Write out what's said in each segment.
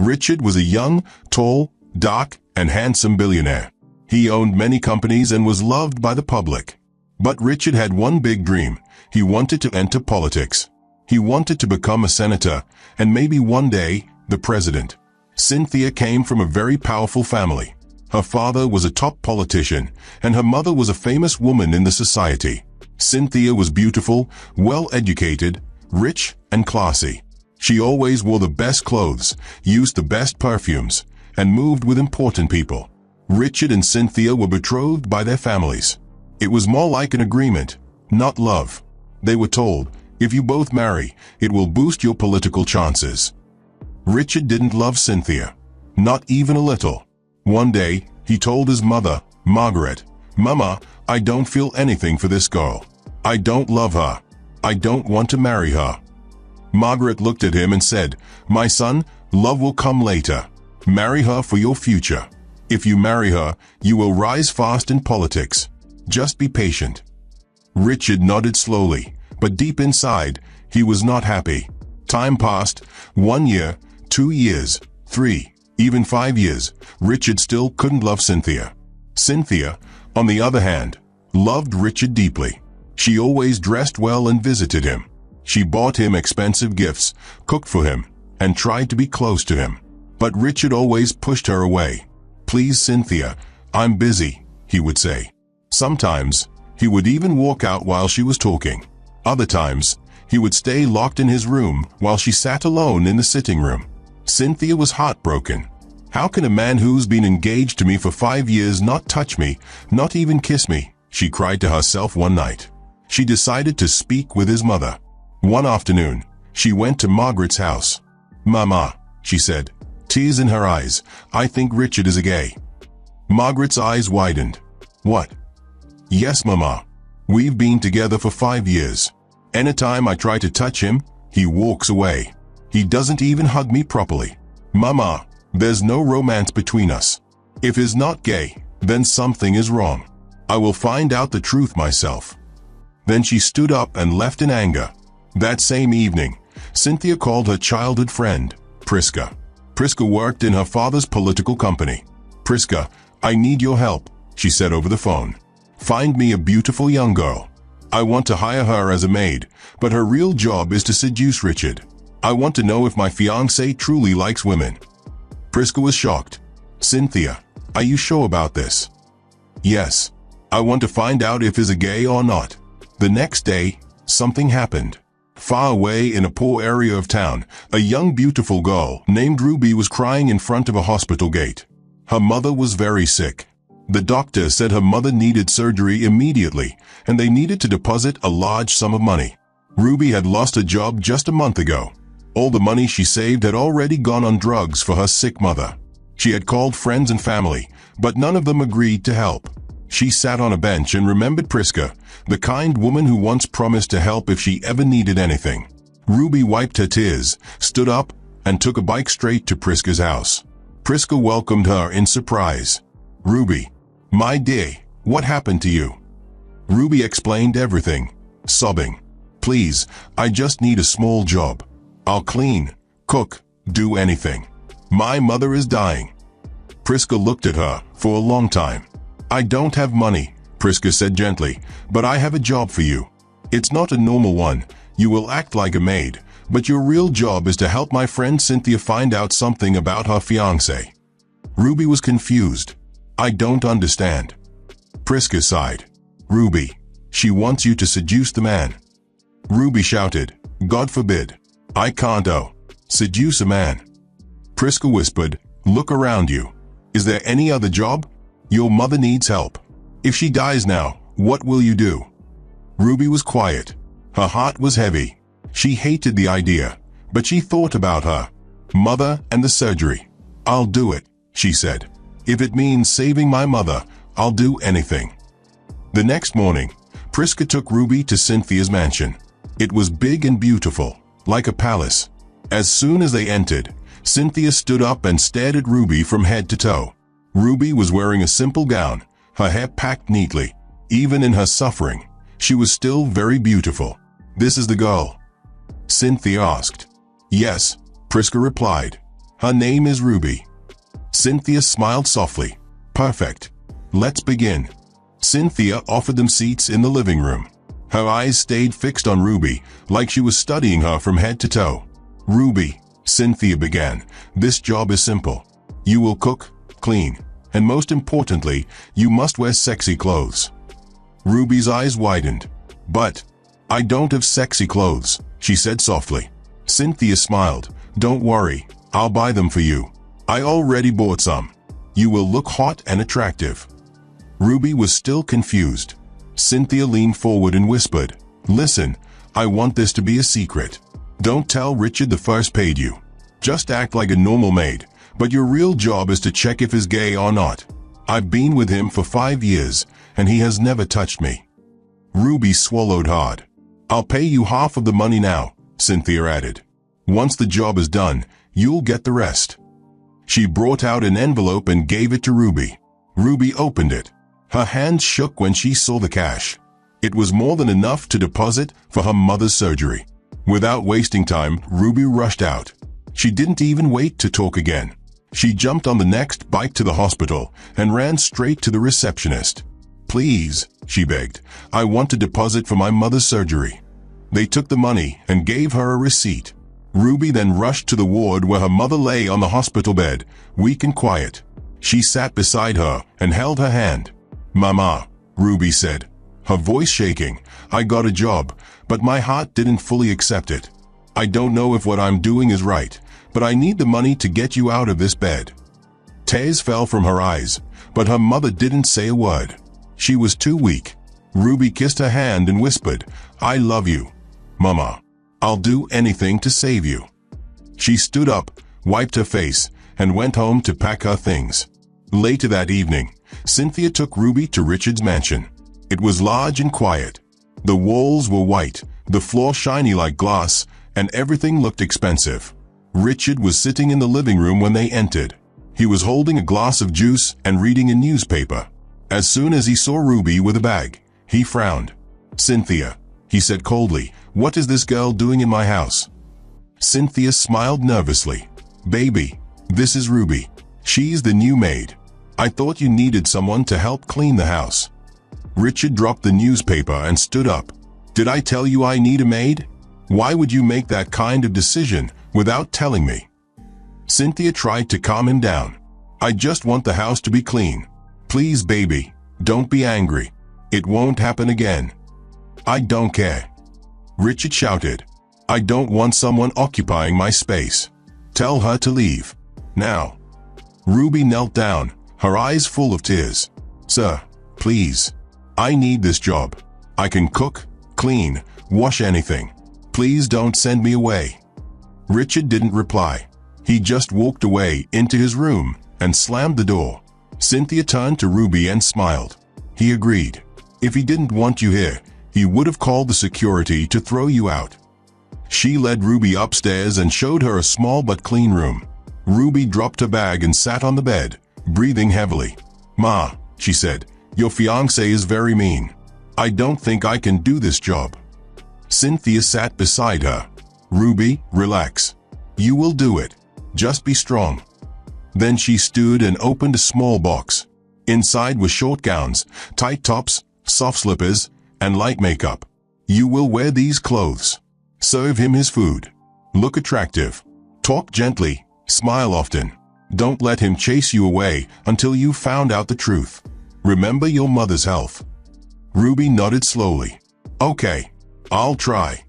Richard was a young, tall, dark, and handsome billionaire. He owned many companies and was loved by the public. But Richard had one big dream. He wanted to enter politics. He wanted to become a senator, and maybe one day, the president. Cynthia came from a very powerful family. Her father was a top politician, and her mother was a famous woman in the society. Cynthia was beautiful, well-educated, rich, and classy. She always wore the best clothes, used the best perfumes, and moved with important people. Richard and Cynthia were betrothed by their families. It was more like an agreement, not love. They were told, if you both marry, it will boost your political chances. Richard didn't love Cynthia, not even a little. One day, he told his mother, Margaret, "Mama, I don't feel anything for this girl. I don't love her. I don't want to marry her." Margaret looked at him and said, "My son, love will come later. Marry her for your future. If you marry her, you will rise fast in politics. Just be patient." Richard nodded slowly, but deep inside, he was not happy. Time passed, 1 year, 2 years, 3, even 5 years. Richard still couldn't love Cynthia. Cynthia, on the other hand, loved Richard deeply. She always dressed well and visited him. She bought him expensive gifts, cooked for him, and tried to be close to him. But Richard always pushed her away. "Please, Cynthia, I'm busy," he would say. Sometimes, he would even walk out while she was talking. Other times, he would stay locked in his room while she sat alone in the sitting room. Cynthia was heartbroken. "How can a man who's been engaged to me for 5 years not touch me, not even kiss me?" she cried to herself one night. She decided to speak with his mother. One afternoon, she went to Margaret's house. "Mama," she said, tears in her eyes, "I think Richard is a gay." Margaret's eyes widened. "What?" "Yes, Mama. We've been together for 5 years. Anytime I try to touch him, he walks away. He doesn't even hug me properly. Mama, there's no romance between us. If he's not gay, then something is wrong. I will find out the truth myself." Then she stood up and left in anger. That same evening, Cynthia called her childhood friend, Priska. Priska worked in her father's political company. "Priska, I need your help," she said over the phone. "Find me a beautiful young girl. I want to hire her as a maid, but her real job is to seduce Richard. I want to know if my fiancé truly likes women." Priska was shocked. "Cynthia, are you sure about this?" "Yes. I want to find out if he's a gay or not." The next day, something happened. Far away in a poor area of town, a young beautiful girl named Ruby was crying in front of a hospital gate. Her mother was very sick. The doctor said her mother needed surgery immediately, and they needed to deposit a large sum of money. Ruby had lost her job just a month ago. All the money she saved had already gone on drugs for her sick mother. She had called friends and family, but none of them agreed to help. She sat on a bench and remembered Priska, the kind woman who once promised to help if she ever needed anything. Ruby wiped her tears, stood up, and took a bike straight to Priska's house. Priska welcomed her in surprise. "Ruby, my dear, what happened to you?" Ruby explained everything, sobbing. "Please, I just need a small job. I'll clean, cook, do anything. My mother is dying." Priska looked at her for a long time. "I don't have money," Priska said gently, "but I have a job for you. It's not a normal one. You will act like a maid, but your real job is to help my friend Cynthia find out something about her fiancé." Ruby was confused. "I don't understand." Priska sighed. "Ruby, she wants you to seduce the man." Ruby shouted, "God forbid. I can't seduce a man." Priska whispered, "Look around you. Is there any other job? Your mother needs help. If she dies now, what will you do?" Ruby was quiet. Her heart was heavy. She hated the idea, but she thought about her mother and the surgery. "I'll do it," she said. "If it means saving my mother, I'll do anything." The next morning, Priska took Ruby to Cynthia's mansion. It was big and beautiful, like a palace. As soon as they entered, Cynthia stood up and stared at Ruby from head to toe. Ruby was wearing a simple gown, her hair packed neatly. Even in her suffering, she was still very beautiful. "This is the girl?" Cynthia asked. "Yes," Priska replied. Her name is Ruby. Cynthia smiled softly. Perfect. Let's begin. Cynthia offered them seats in the living room. Her eyes stayed fixed on Ruby, like she was studying her from head to toe. Ruby, Cynthia began, this job is simple. You will cook, clean, and most importantly, you must wear sexy clothes. Ruby's eyes widened. But I don't have sexy clothes, she said softly. Cynthia smiled. Don't worry, I'll buy them for you. I already bought some. You will look hot and attractive. Ruby was still confused. Cynthia leaned forward and whispered, listen, I want this to be a secret. Don't tell Richard the first paid you. Just act like a normal maid, but your real job is to check if he's gay or not. I've been with him for 5 years, and he has never touched me. Ruby swallowed hard. I'll pay you half of the money now, Cynthia added. Once the job is done, you'll get the rest. She brought out an envelope and gave it to Ruby. Ruby opened it. Her hands shook when she saw the cash. It was more than enough to deposit for her mother's surgery. Without wasting time, Ruby rushed out. She didn't even wait to talk again. She jumped on the next bike to the hospital and ran straight to the receptionist. Please, she begged, I want to deposit for my mother's surgery. They took the money and gave her a receipt. Ruby then rushed to the ward where her mother lay on the hospital bed, weak and quiet. She sat beside her and held her hand. Mama, Ruby said, her voice shaking, I got a job, but my heart didn't fully accept it. I don't know if what I'm doing is right, but I need the money to get you out of this bed. Tears fell from her eyes, but her mother didn't say a word. She was too weak. Ruby kissed her hand and whispered, I love you. Mama, I'll do anything to save you. She stood up, wiped her face, and went home to pack her things. Later that evening, Cynthia took Ruby to Richard's mansion. It was large and quiet. The walls were white, the floor shiny like glass, and everything looked expensive. Richard was sitting in the living room when they entered. He was holding a glass of juice and reading a newspaper. As soon as he saw Ruby with a bag, he frowned. Cynthia, he said coldly, what is this girl doing in my house? Cynthia smiled nervously. Baby, this is Ruby. She's the new maid. I thought you needed someone to help clean the house. Richard dropped the newspaper and stood up. Did I tell you I need a maid? Why would you make that kind of decision without telling me? Cynthia tried to calm him down. I just want the house to be clean. Please, baby, don't be angry. It won't happen again. I don't care. Richard shouted. I don't want someone occupying my space. Tell her to leave. Now. Ruby knelt down, her eyes full of tears. Sir, please. I need this job. I can cook, clean, wash anything. Please don't send me away. Richard didn't reply. He just walked away into his room and slammed the door. Cynthia turned to Ruby and smiled. He agreed. If he didn't want you here, he would have called the security to throw you out. She led Ruby upstairs and showed her a small but clean room. Ruby dropped her bag and sat on the bed, breathing heavily. Ma, she said, your fiancé is very mean. I don't think I can do this job. Cynthia sat beside her. Ruby, relax. You will do it. Just be strong. Then she stood and opened a small box. Inside were short gowns, tight tops, soft slippers, and light makeup. You will wear these clothes. Serve him his food. Look attractive. Talk gently. Smile often. Don't let him chase you away until you've found out the truth. Remember your mother's health. Ruby nodded slowly. Okay, I'll try.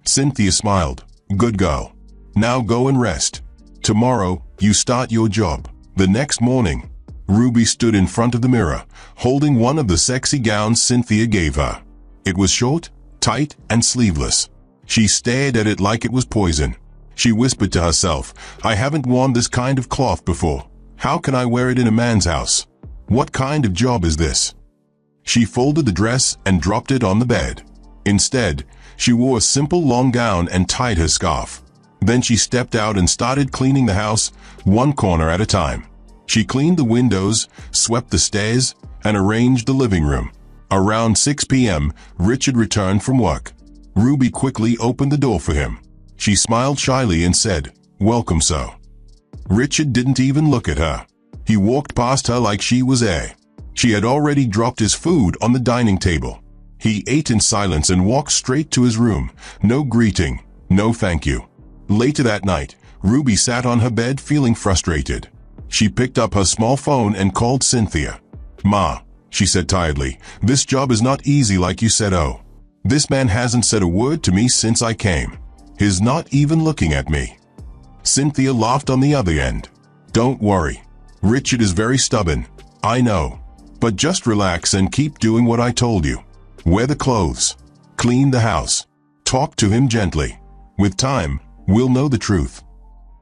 Cynthia smiled. Good girl. Now go and rest. Tomorrow, you start your job. The next morning, Ruby stood in front of the mirror, holding one of the sexy gowns Cynthia gave her. It was short, tight, and sleeveless. She stared at it like it was poison. She whispered to herself, I haven't worn this kind of cloth before. How can I wear it in a man's house? What kind of job is this? She folded the dress and dropped it on the bed. Instead, she wore a simple long gown and tied her scarf. Then she stepped out and started cleaning the house, one corner at a time. She cleaned the windows, swept the stairs, and arranged the living room. Around 6 p.m., Richard returned from work. Ruby quickly opened the door for him. She smiled shyly and said, Welcome, sir. Richard didn't even look at her. He walked past her like she was air. She had already dropped his food on the dining table. He ate in silence and walked straight to his room. No greeting, no thank you. Later that night, Ruby sat on her bed feeling frustrated. She picked up her small phone and called Cynthia. "Ma," she said tiredly, "this job is not easy like you said. Oh, this man hasn't said a word to me since I came. He's not even looking at me." Cynthia laughed on the other end. "Don't worry. Richard is very stubborn, I know. But just relax and keep doing what I told you. Wear the clothes. Clean the house. Talk to him gently. With time, we'll know the truth."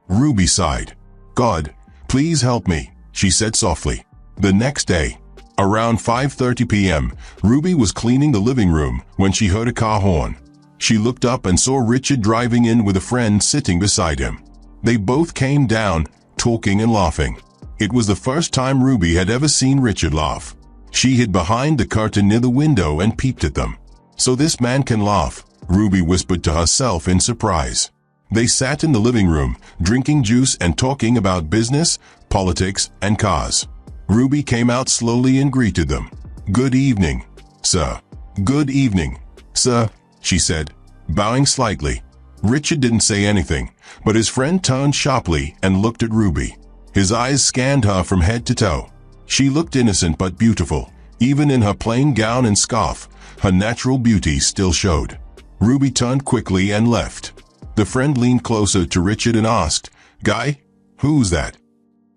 Ruby sighed. "God, please help me," she said softly. The next day, around 5:30 p.m., Ruby was cleaning the living room when she heard a car horn. She looked up and saw Richard driving in with a friend sitting beside him. They both came down, talking and laughing. It was the first time Ruby had ever seen Richard laugh. She hid behind the curtain near the window and peeped at them. "So this man can laugh," Ruby whispered to herself in surprise. They sat in the living room, drinking juice and talking about business, politics, and cars. Ruby came out slowly and greeted them. "Good evening, sir." "Good evening, sir," she said, bowing slightly. Richard didn't say anything, but his friend turned sharply and looked at Ruby. His eyes scanned her from head to toe. She looked innocent but beautiful. Even in her plain gown and scarf, her natural beauty still showed. Ruby turned quickly and left. The friend leaned closer to Richard and asked, "Guy, who's that?"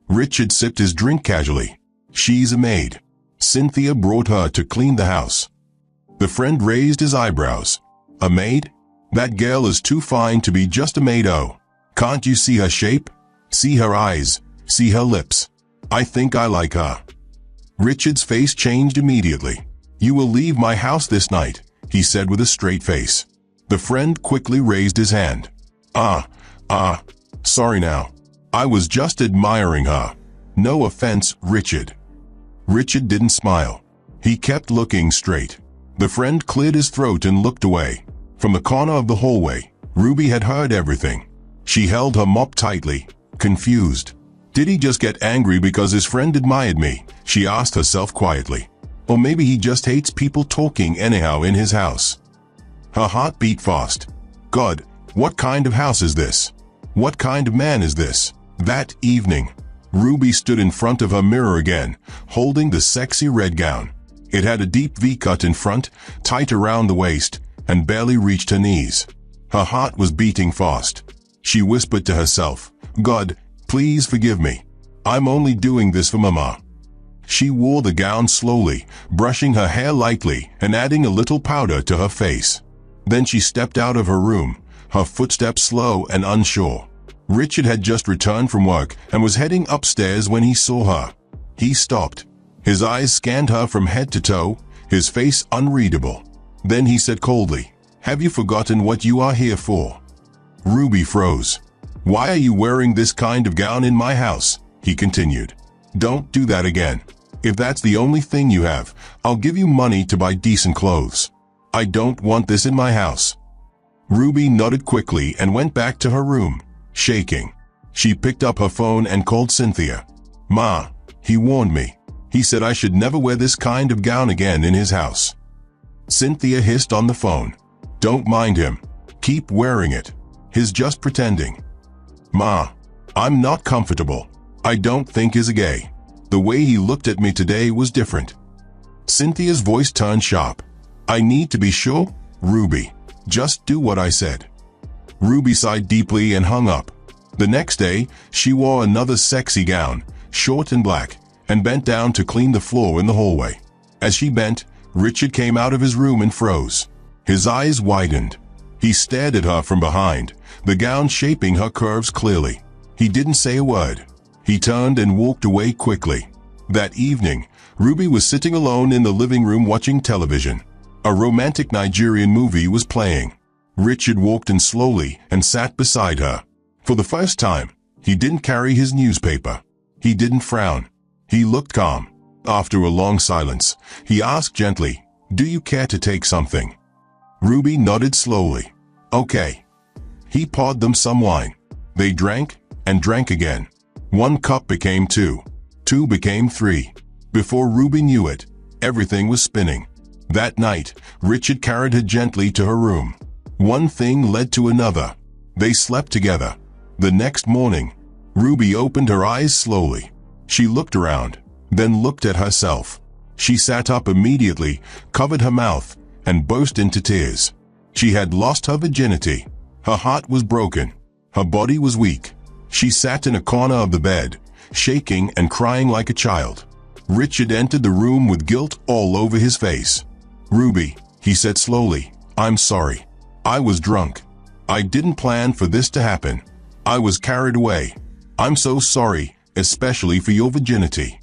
Richard sipped his drink casually. "She's a maid. Cynthia brought her to clean the house." The friend raised his eyebrows. "A maid? That girl is too fine to be just a maid. Oh, can't you see her shape? See her eyes? See her lips? I think I like her." Richard's face changed immediately. "You will leave my house this night," he said with a straight face. The friend quickly raised his hand. Sorry now. I was just admiring her. No offense, Richard." Richard didn't smile. He kept looking straight. The friend cleared his throat and looked away. From the corner of the hallway, Ruby had heard everything. She held her mop tightly, confused. Did he just get angry because his friend admired me? She asked herself quietly. Or maybe he just hates people talking anyhow in his house. Her heart beat fast. God, what kind of house is this? What kind of man is this? That evening, Ruby stood in front of her mirror again, holding the sexy red gown. It had a deep V-cut in front, tight around the waist, and barely reached her knees. Her heart was beating fast. She whispered to herself, God, please forgive me. I'm only doing this for Mama. She wore the gown slowly, brushing her hair lightly and adding a little powder to her face. Then she stepped out of her room, her footsteps slow and unsure. Richard had just returned from work and was heading upstairs when he saw her. He stopped. His eyes scanned her from head to toe, his face unreadable. Then he said coldly, "Have you forgotten what you are here for?" Ruby froze. "Why are you wearing this kind of gown in my house?" he continued. "Don't do that again. If that's the only thing you have, I'll give you money to buy decent clothes. I don't want this in my house." Ruby nodded quickly and went back to her room, shaking. She picked up her phone and called Cynthia. "Ma, he warned me. He said I should never wear this kind of gown again in his house." Cynthia hissed on the phone. "Don't mind him. Keep wearing it. He's just pretending." "Ma, I'm not comfortable. I don't think he's a gay. The way he looked at me today was different." Cynthia's voice turned sharp. "I need to be sure, Ruby. Just do what I said." Ruby sighed deeply and hung up. The next day, she wore another sexy gown, short and black, and bent down to clean the floor in the hallway. As she bent, Richard came out of his room and froze. His eyes widened. He stared at her from behind, the gown shaping her curves clearly. He didn't say a word. He turned and walked away quickly. That evening, Ruby was sitting alone in the living room watching television. A romantic Nigerian movie was playing. Richard walked in slowly and sat beside her. For the first time, he didn't carry his newspaper. He didn't frown. He looked calm. After a long silence, he asked gently, "Do you care to take something?" Ruby nodded slowly. "Okay." He poured them some wine. They drank and drank again. 1 cup became 2. 2 became 3. Before Ruby knew it, everything was spinning. That night, Richard carried her gently to her room. One thing led to another. They slept together. The next morning, Ruby opened her eyes slowly. She looked around, then looked at herself. She sat up immediately, covered her mouth, and burst into tears. She had lost her virginity. Her heart was broken. Her body was weak. She sat in a corner of the bed, shaking and crying like a child. Richard entered the room with guilt all over his face. "Ruby," he said slowly, "I'm sorry. I was drunk. I didn't plan for this to happen. I was carried away. I'm so sorry, especially for your virginity."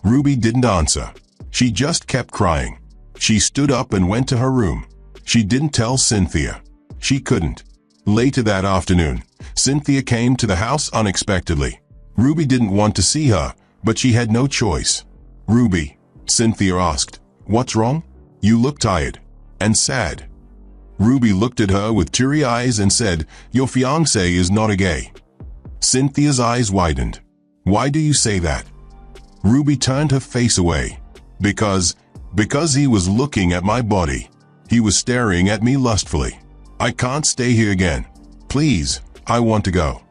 Ruby didn't answer. She just kept crying. She stood up and went to her room. She didn't tell Cynthia. She couldn't. Later that afternoon, Cynthia came to the house unexpectedly. Ruby didn't want to see her, but she had no choice. "Ruby," Cynthia asked, "what's wrong? You look tired and sad." Ruby looked at her with teary eyes and said, "Your fiancé is not a gay." Cynthia's eyes widened. "Why do you say that?" Ruby turned her face away. Because he was looking at my body. He was staring at me lustfully. I can't stay here again. Please, I want to go."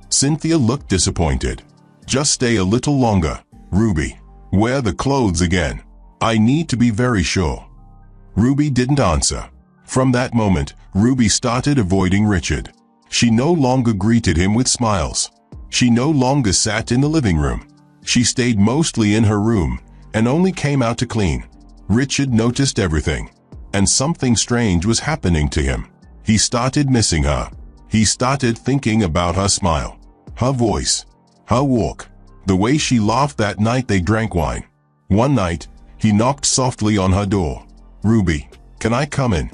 Cynthia looked disappointed. "Just stay a little longer, Ruby. Wear the clothes again. I need to be very sure." Ruby didn't answer. From that moment, Ruby started avoiding Richard. She no longer greeted him with smiles. She no longer sat in the living room. She stayed mostly in her room and only came out to clean. Richard noticed everything, and something strange was happening to him. He started missing her. He started thinking about her smile, her voice, her walk, the way she laughed that night they drank wine. One night, he knocked softly on her door. "Ruby, can I come in?"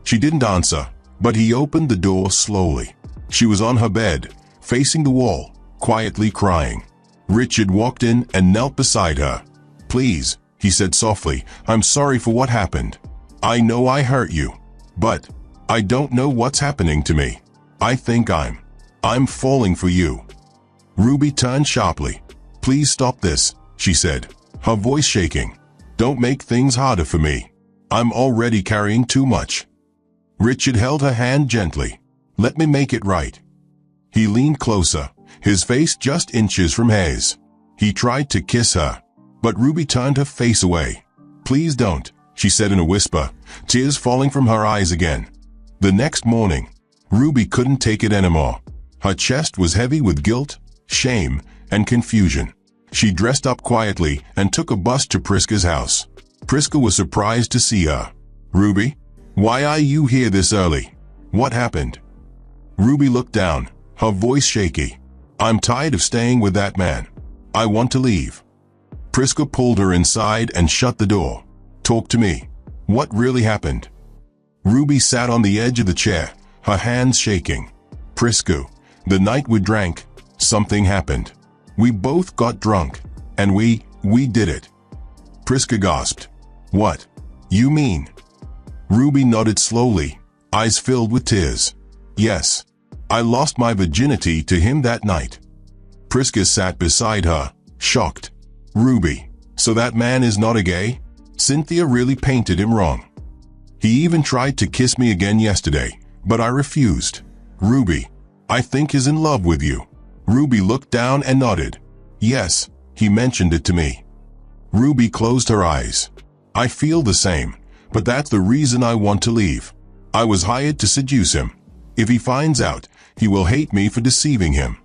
She didn't answer, but he opened the door slowly. She was on her bed, facing the wall, quietly crying. Richard walked in and knelt beside her. "Please," he said softly, "I'm sorry for what happened. I know I hurt you, but I don't know what's happening to me. I think I'm falling for you." Ruby turned sharply. "Please stop this," she said, her voice shaking. "Don't make things harder for me. I'm already carrying too much." Richard held her hand gently. "Let me make it right." He leaned closer, his face just inches from hers. He tried to kiss her, but Ruby turned her face away. "Please don't," she said in a whisper, tears falling from her eyes again. The next morning, Ruby couldn't take it anymore. Her chest was heavy with guilt, shame, and confusion. She dressed up quietly and took a bus to Priska's house. Priska was surprised to see her. "Ruby, why are you here this early? What happened?" Ruby looked down, her voice shaky. "I'm tired of staying with that man. I want to leave." Priska pulled her inside and shut the door. "Talk to me. What really happened?" Ruby sat on the edge of the chair, her hands shaking. "Priska, the night we drank, something happened. We both got drunk, and we did it." Priska gasped. "What? You mean?" Ruby nodded slowly, eyes filled with tears. "Yes, I lost my virginity to him that night." Priska sat beside her, shocked. "Ruby, so that man is not a gay? Cynthia really painted him wrong. He even tried to kiss me again yesterday, but I refused. Ruby, I think he's in love with you." Ruby looked down and nodded. "Yes, he mentioned it to me." Ruby closed her eyes. "I feel the same, but that's the reason I want to leave. I was hired to seduce him. If he finds out, he will hate me for deceiving him."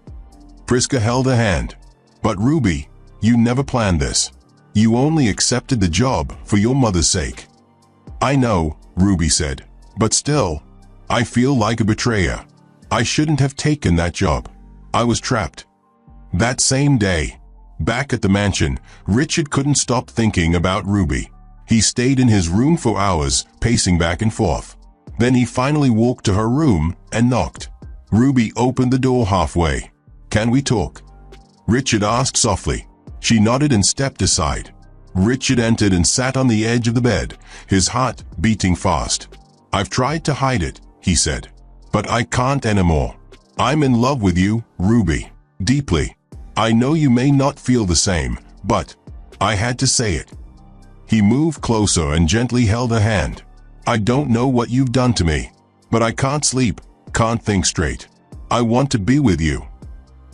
Priska held her hand. "But Ruby, you never planned this. You only accepted the job for your mother's sake." "I know," Ruby said, "but still, I feel like a betrayer. I shouldn't have taken that job. I was trapped." That same day, back at the mansion, Richard couldn't stop thinking about Ruby. He stayed in his room for hours, pacing back and forth. Then he finally walked to her room and knocked. Ruby opened the door halfway. "Can we talk?" Richard asked softly. She nodded and stepped aside. Richard entered and sat on the edge of the bed, his heart beating fast. "I've tried to hide it," he said, "but I can't anymore. I'm in love with you, Ruby. Deeply. I know you may not feel the same, but I had to say it. He moved closer and gently held her hand. I don't know what you've done to me, but I can't sleep, can't think straight. I want to be with you.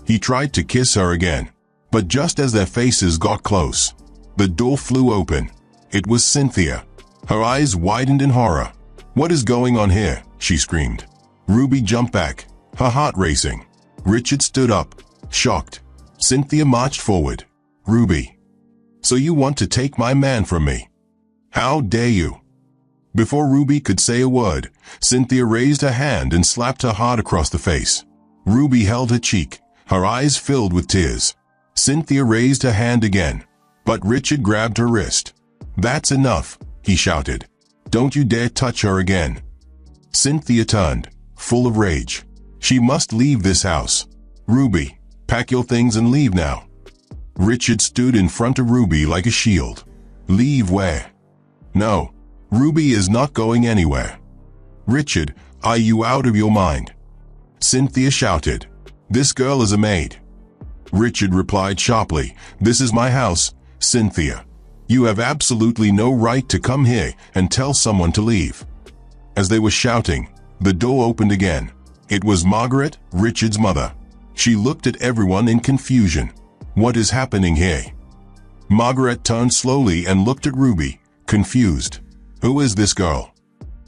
He tried to kiss her again, but just as their faces got close, the door flew open. It was Cynthia. Her eyes widened in horror. What is going on here? She screamed. Ruby jumped back, her heart racing. Richard stood up, shocked. Cynthia marched forward. Ruby. So you want to take my man from me? How dare you? Before Ruby could say a word, Cynthia raised her hand and slapped her hard across the face. Ruby held her cheek, her eyes filled with tears. Cynthia raised her hand again, but Richard grabbed her wrist. That's enough, he shouted. Don't you dare touch her again. Cynthia turned, full of rage. She must leave this house. Ruby, pack your things and leave now. Richard stood in front of Ruby like a shield. Leave where? No, Ruby is not going anywhere. Richard, are you out of your mind? Cynthia shouted. This girl is a maid. Richard replied sharply, this is my house, Cynthia. You have absolutely no right to come here and tell someone to leave. As they were shouting, the door opened again. It was Margaret, Richard's mother. She looked at everyone in confusion. What is happening here? Margaret turned slowly and looked at Ruby, confused. Who is this girl?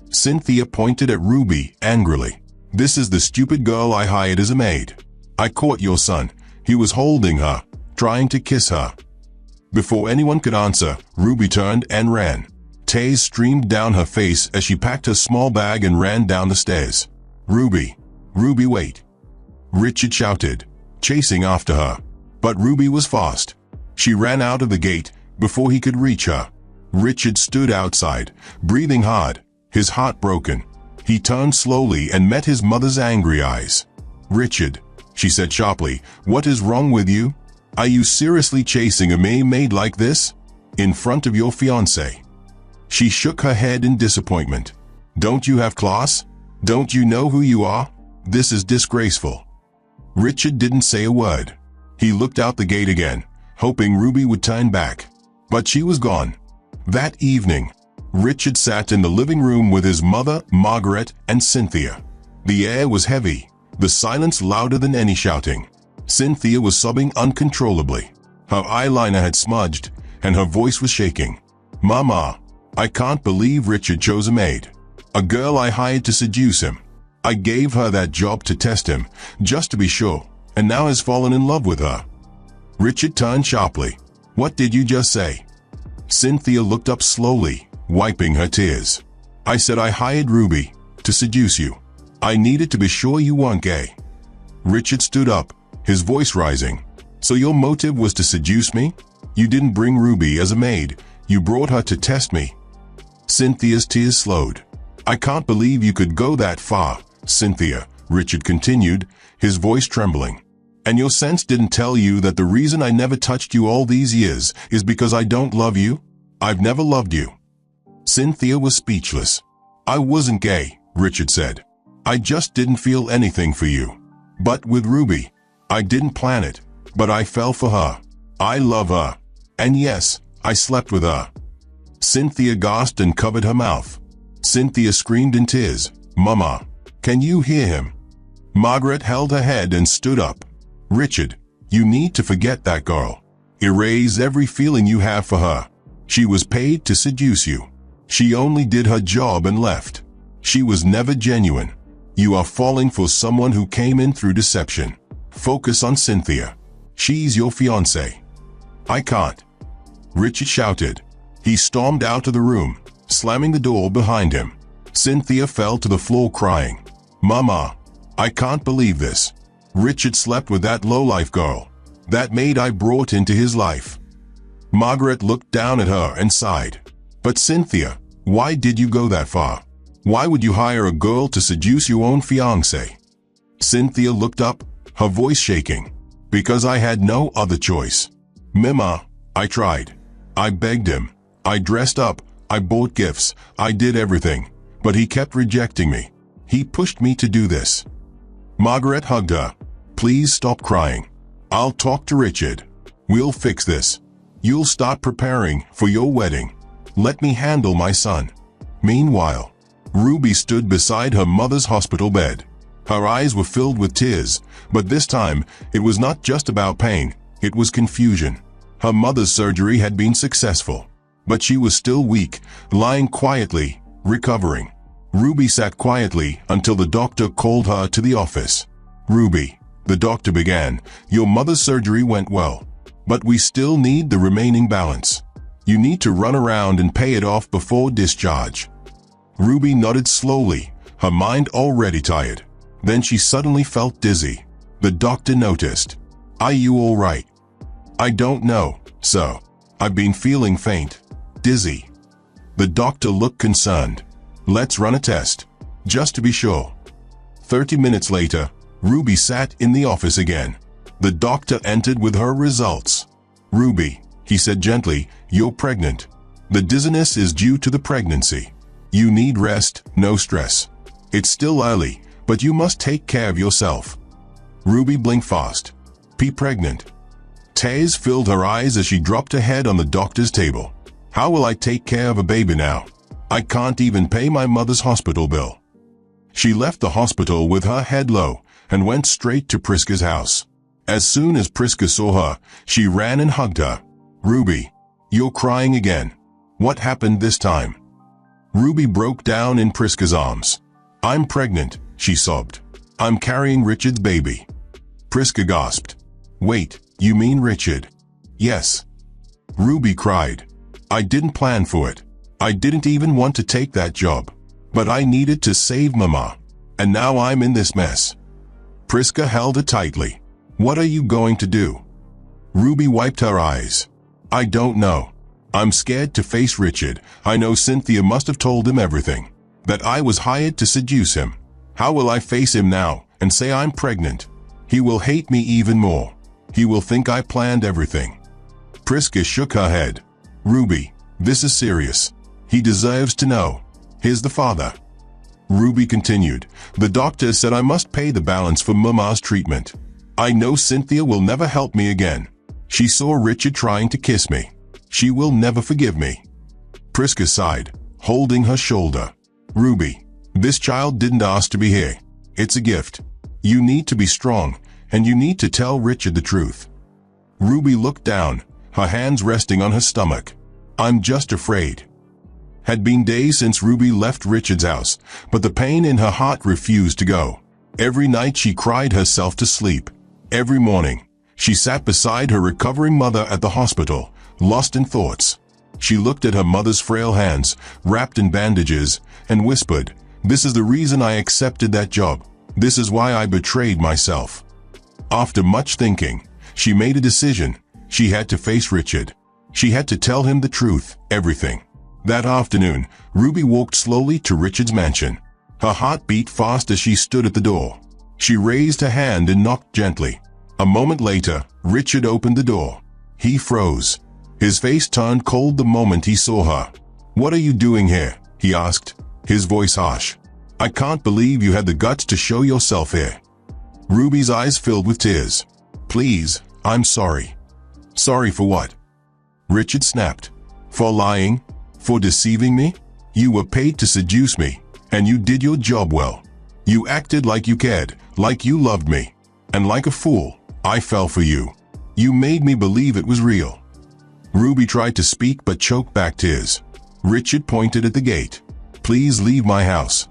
Cynthia pointed at Ruby angrily. This is the stupid girl I hired as a maid. I caught your son. He was holding her, trying to kiss her. Before anyone could answer, Ruby turned and ran. Tears streamed down her face as she packed her small bag and ran down the stairs. Ruby, Ruby, wait. Richard shouted, chasing after her. But Ruby was fast. She ran out of the gate before he could reach her. Richard stood outside, breathing hard, his heart broken. He turned slowly and met his mother's angry eyes. Richard, she said sharply, what is wrong with you? Are you seriously chasing a maid like this? In front of your fiancé? She shook her head in disappointment. Don't you have class? Don't you know who you are? This is disgraceful. Richard didn't say a word. He looked out the gate again, hoping Ruby would turn back. But she was gone. That evening, Richard sat in the living room with his mother, Margaret, and Cynthia. The air was heavy, the silence louder than any shouting. Cynthia was sobbing uncontrollably. Her eyeliner had smudged, and her voice was shaking. Mama, I can't believe Richard chose a maid. A girl I hired to seduce him. I gave her that job to test him, just to be sure, and now has fallen in love with her. Richard turned sharply. What did you just say? Cynthia looked up slowly, wiping her tears. I said I hired Ruby to seduce you. I needed to be sure you weren't gay. Richard stood up, his voice rising. So your motive was to seduce me? You didn't bring Ruby as a maid. You brought her to test me. Cynthia's tears slowed. I can't believe you could go that far, Cynthia, Richard continued, his voice trembling. And your sense didn't tell you that the reason I never touched you all these years is because I don't love you? I've never loved you. Cynthia was speechless. I wasn't gay, Richard said. I just didn't feel anything for you. But with Ruby, I didn't plan it, but I fell for her. I love her. And yes, I slept with her. Cynthia gasped and covered her mouth. Cynthia screamed in tears. Mama, can you hear him? Margaret held her head and stood up. Richard, you need to forget that girl. Erase every feeling you have for her. She was paid to seduce you. She only did her job and left. She was never genuine. You are falling for someone who came in through deception. Focus on Cynthia. She's your fiancée. I can't. Richard shouted. He stormed out of the room, slamming the door behind him. Cynthia fell to the floor crying. Mama, I can't believe this. Richard slept with that lowlife girl, that maid I brought into his life. Margaret looked down at her and sighed. But Cynthia, why did you go that far? Why would you hire a girl to seduce your own fiancé? Cynthia looked up, her voice shaking. Because I had no other choice. Mama, I tried. I begged him. I dressed up. I bought gifts. I did everything. But he kept rejecting me. He pushed me to do this. Margaret hugged her. Please stop crying. I'll talk to Richard. We'll fix this. You'll start preparing for your wedding. Let me handle my son." Meanwhile, Ruby stood beside her mother's hospital bed. Her eyes were filled with tears, but this time it was not just about pain, it was confusion. Her mother's surgery had been successful, but she was still weak, lying quietly, recovering. Ruby sat quietly until the doctor called her to the office. "Ruby," the doctor began, "your mother's surgery went well, but we still need the remaining balance. You need to run around and pay it off before discharge." Ruby nodded slowly, her mind already tired. Then she suddenly felt dizzy. The doctor noticed. "Are you all right?" "I don't know, sir. I've been feeling faint, dizzy." The doctor looked concerned. "Let's run a test, just to be sure." 30 minutes later, Ruby sat in the office again. The doctor entered with her results. "Ruby," he said gently, "you're pregnant. The dizziness is due to the pregnancy. You need rest, no stress. It's still early, but you must take care of yourself." Ruby blinked fast. "Be pregnant." Tears filled her eyes as she dropped her head on the doctor's table. "How will I take care of a baby now? I can't even pay my mother's hospital bill." She left the hospital with her head low and went straight to Priska's house. As soon as Priska saw her, she ran and hugged her. "Ruby, you're crying again. What happened this time?" Ruby broke down in Priska's arms. "I'm pregnant," she sobbed. "I'm carrying Richard's baby." Priska gasped. "Wait, you mean Richard?" "Yes." Ruby cried. "I didn't plan for it. I didn't even want to take that job. But I needed to save Mama. And now I'm in this mess." Priska held her tightly. "What are you going to do?" Ruby wiped her eyes. "I don't know. I'm scared to face Richard. I know Cynthia must have told him everything. That I was hired to seduce him. How will I face him now and say I'm pregnant? He will hate me even more. He will think I planned everything." Priska shook her head. "Ruby, this is serious. He deserves to know. He's the father." Ruby continued. "The doctor said I must pay the balance for Mama's treatment. I know Cynthia will never help me again. She saw Richard trying to kiss me. She will never forgive me." Priska sighed, holding her shoulder. "Ruby, this child didn't ask to be here. It's a gift. You need to be strong, and you need to tell Richard the truth." Ruby looked down, her hands resting on her stomach. "I'm just afraid." Had been days since Ruby left Richard's house, but the pain in her heart refused to go. Every night she cried herself to sleep. Every morning, she sat beside her recovering mother at the hospital, lost in thoughts. She looked at her mother's frail hands, wrapped in bandages, and whispered, "This is the reason I accepted that job. This is why I betrayed myself." After much thinking, she made a decision. She had to face Richard. She had to tell him the truth, everything. That afternoon, Ruby walked slowly to Richard's mansion. Her heart beat fast as she stood at the door. She raised her hand and knocked gently. A moment later, Richard opened the door. He froze. His face turned cold the moment he saw her. "What are you doing here?" he asked, his voice harsh. "I can't believe you had the guts to show yourself here." Ruby's eyes filled with tears. "Please, I'm sorry." "Sorry for what?" Richard snapped. "For lying? For deceiving me? You were paid to seduce me, and you did your job well. You acted like you cared, like you loved me. And like a fool, I fell for you. You made me believe it was real." Ruby tried to speak but choked back tears. Richard pointed at the gate. "Please leave my house."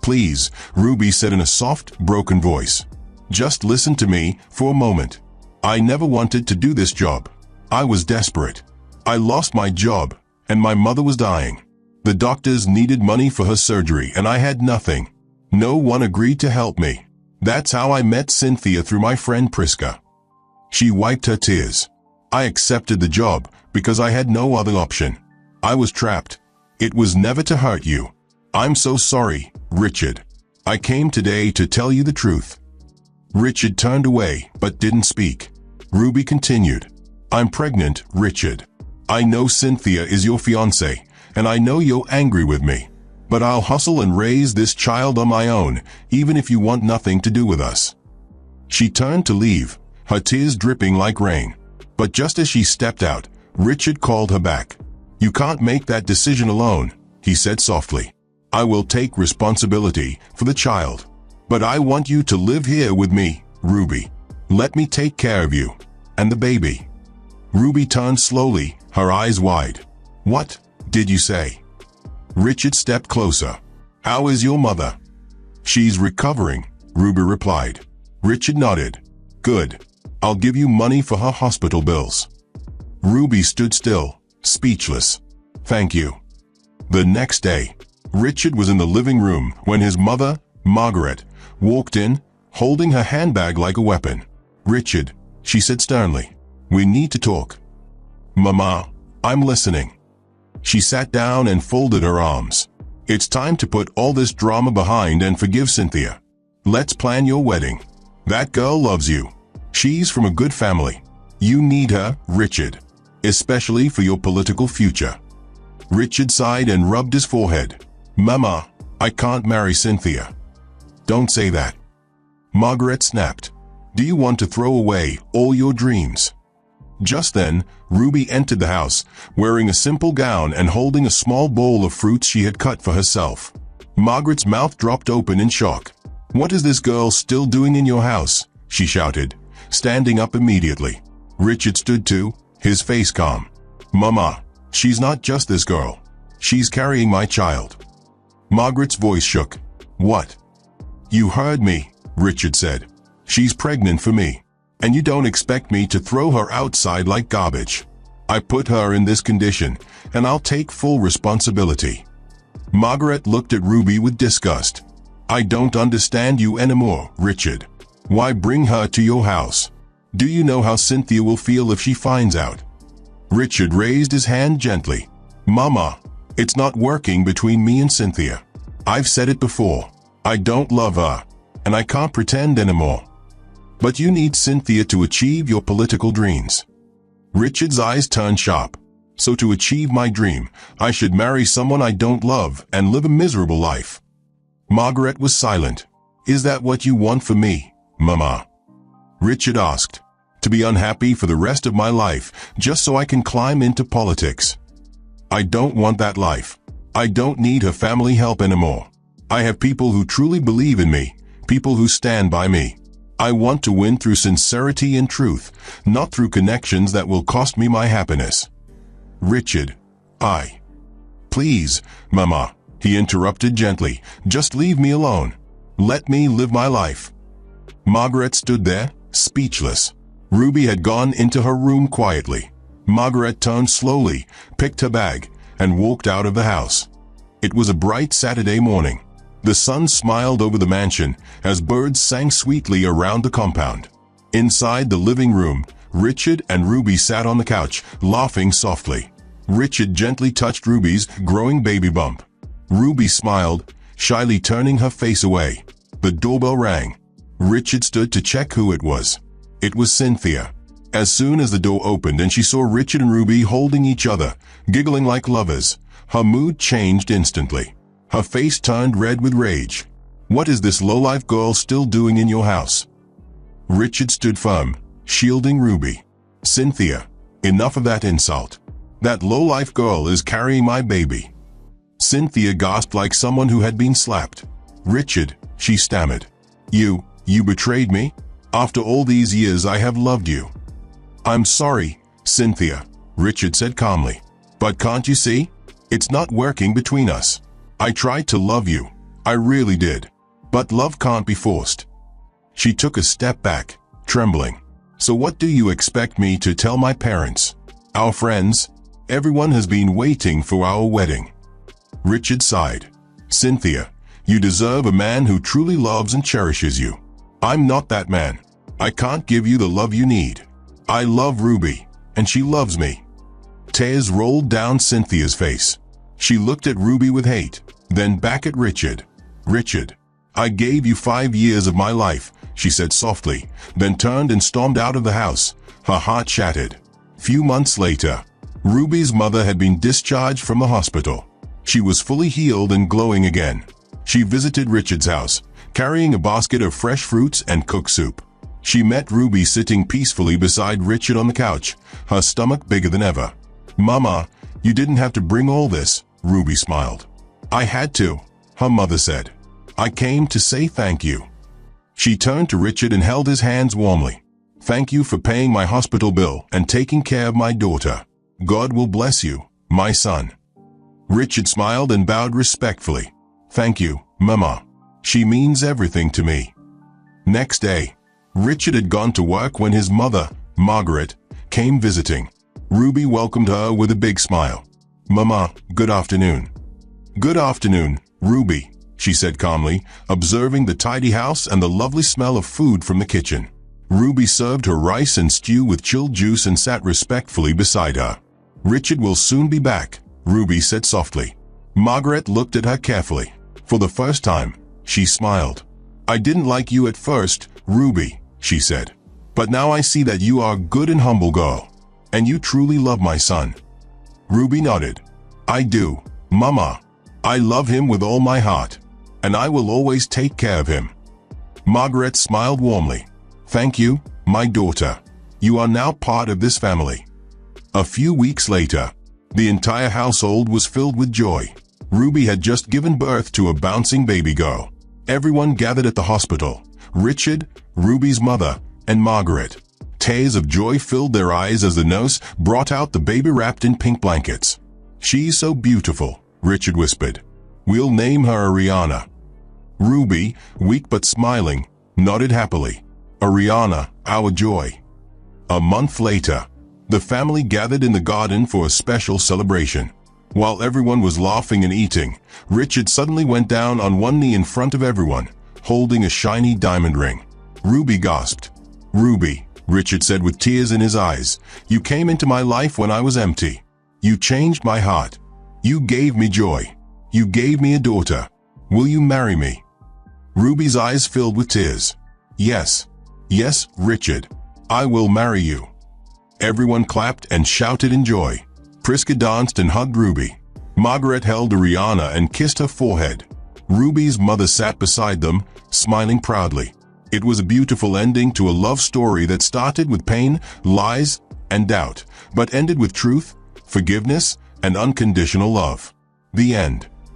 "Please," Ruby said in a soft, broken voice. "Just listen to me for a moment. I never wanted to do this job. I was desperate. I lost my job, and my mother was dying. The doctors needed money for her surgery, and I had nothing. No one agreed to help me. That's how I met Cynthia through my friend Priska." She wiped her tears. "I accepted the job because I had no other option. I was trapped. It was never to hurt you. I'm so sorry, Richard. I came today to tell you the truth." Richard turned away but didn't speak. Ruby continued. "I'm pregnant, Richard. I know Cynthia is your fiancée, and I know you're angry with me. But I'll hustle and raise this child on my own, even if you want nothing to do with us." She turned to leave, her tears dripping like rain. But just as she stepped out, Richard called her back. "You can't make that decision alone," he said softly. "I will take responsibility for the child. But I want you to live here with me, Ruby. Let me take care of you. And the baby." Ruby turned slowly, her eyes wide. "What did you say?" Richard stepped closer. "How is your mother?" "She's recovering," Ruby replied. Richard nodded. "Good. I'll give you money for her hospital bills." Ruby stood still, speechless. "Thank you." The next day, Richard was in the living room when his mother, Margaret, walked in, holding her handbag like a weapon. "Richard," she said sternly, "we need to talk." "Mama, I'm listening." She sat down and folded her arms. "It's time to put all this drama behind and forgive Cynthia. Let's plan your wedding. That girl loves you. She's from a good family. You need her, Richard, especially for your political future." Richard sighed and rubbed his forehead. "Mama, I can't marry Cynthia." "Don't say that." Margaret snapped. "Do you want to throw away all your dreams?" Just then, Ruby entered the house, wearing a simple gown and holding a small bowl of fruits she had cut for herself. Margaret's mouth dropped open in shock. "What is this girl still doing in your house?" she shouted, standing up immediately. Richard stood too, his face calm. "Mama, she's not just this girl. She's carrying my child." Margaret's voice shook. "What?" "You heard me," Richard said. "She's pregnant for me. And you don't expect me to throw her outside like garbage. I put her in this condition, and I'll take full responsibility." Margaret looked at Ruby with disgust. "I don't understand you anymore, Richard. Why bring her to your house? Do you know how Cynthia will feel if she finds out?" Richard raised his hand gently. "Mama, it's not working between me and Cynthia. I've said it before. I don't love her, and I can't pretend anymore. But you need Cynthia to achieve your political dreams." Richard's eyes turned sharp. "So to achieve my dream, I should marry someone I don't love and live a miserable life?" Margaret was silent. "Is that what you want for me, Mama?" Richard asked. "To be unhappy for the rest of my life, just so I can climb into politics?" "I don't want that life. I don't need her family help anymore. I have people who truly believe in me, people who stand by me. I want to win through sincerity and truth, not through connections that will cost me my happiness." "Richard, Please, Mama," he interrupted gently, "just leave me alone. Let me live my life." Margaret stood there, speechless. Ruby had gone into her room quietly. Margaret turned slowly, picked her bag, and walked out of the house. It was a bright Saturday morning. The sun smiled over the mansion as birds sang sweetly around the compound. Inside the living room, Richard and Ruby sat on the couch, laughing softly. Richard gently touched Ruby's growing baby bump. Ruby smiled, shyly turning her face away. The doorbell rang. Richard stood to check who it was. It was Cynthia. As soon as the door opened and she saw Richard and Ruby holding each other, giggling like lovers, her mood changed instantly. Her face turned red with rage. "What is this lowlife girl still doing in your house?" Richard stood firm, shielding Ruby. "Cynthia, enough of that insult. That lowlife girl is carrying my baby." Cynthia gasped like someone who had been slapped. "Richard," she stammered. You betrayed me? After all these years I have loved you." "I'm sorry, Cynthia," Richard said calmly. "But can't you see? It's not working between us. I tried to love you. I really did. But love can't be forced." She took a step back, trembling. "So what do you expect me to tell my parents? Our friends? Everyone has been waiting for our wedding." Richard sighed. "Cynthia, you deserve a man who truly loves and cherishes you. I'm not that man. I can't give you the love you need. I love Ruby, and she loves me." Tears rolled down Cynthia's face. She looked at Ruby with hate, then back at Richard. "Richard, I gave you 5 years of my life," she said softly, then turned and stormed out of the house, her heart shattered. Few months later, Ruby's mother had been discharged from the hospital. She was fully healed and glowing again. She visited Richard's house, carrying a basket of fresh fruits and cooked soup. She met Ruby sitting peacefully beside Richard on the couch, her stomach bigger than ever. "Mama, you didn't have to bring all this," Ruby smiled. "I had to," her mother said. "I came to say thank you." She turned to Richard and held his hands warmly. "Thank you for paying my hospital bill and taking care of my daughter. God will bless you, my son." Richard smiled and bowed respectfully. "Thank you, Mama. She means everything to me." Next day, Richard had gone to work when his mother, Margaret, came visiting. Ruby welcomed her with a big smile. "Mama, good afternoon." "Good afternoon, Ruby," she said calmly, observing the tidy house and the lovely smell of food from the kitchen. Ruby served her rice and stew with chilled juice and sat respectfully beside her. "Richard will soon be back," Ruby said softly. Margaret looked at her carefully. For the first time, she smiled. "I didn't like you at first, Ruby," she said. "But now I see that you are a good and humble girl, and you truly love my son." Ruby nodded. "I do, Mama. I love him with all my heart, and I will always take care of him." Margaret smiled warmly. "Thank you, my daughter. You are now part of this family." A few weeks later, the entire household was filled with joy. Ruby had just given birth to a bouncing baby girl. Everyone gathered at the hospital. Richard, Ruby's mother, and Margaret. Tears of joy filled their eyes as the nurse brought out the baby wrapped in pink blankets. "She's so beautiful," Richard whispered. "We'll name her Ariana." Ruby, weak but smiling, nodded happily. "Ariana, our joy." A month later, the family gathered in the garden for a special celebration. While everyone was laughing and eating, Richard suddenly went down on one knee in front of everyone, holding a shiny diamond ring. Ruby gasped. "Ruby," Richard said with tears in his eyes, "you came into my life when I was empty. You changed my heart. You gave me joy. You gave me a daughter. Will you marry me?" Ruby's eyes filled with tears. "Yes. Yes, Richard. I will marry you." Everyone clapped and shouted in joy. Priska danced and hugged Ruby. Margaret held Ariana and kissed her forehead. Ruby's mother sat beside them, smiling proudly. It was a beautiful ending to a love story that started with pain, lies, and doubt, but ended with truth, forgiveness, and unconditional love. The end.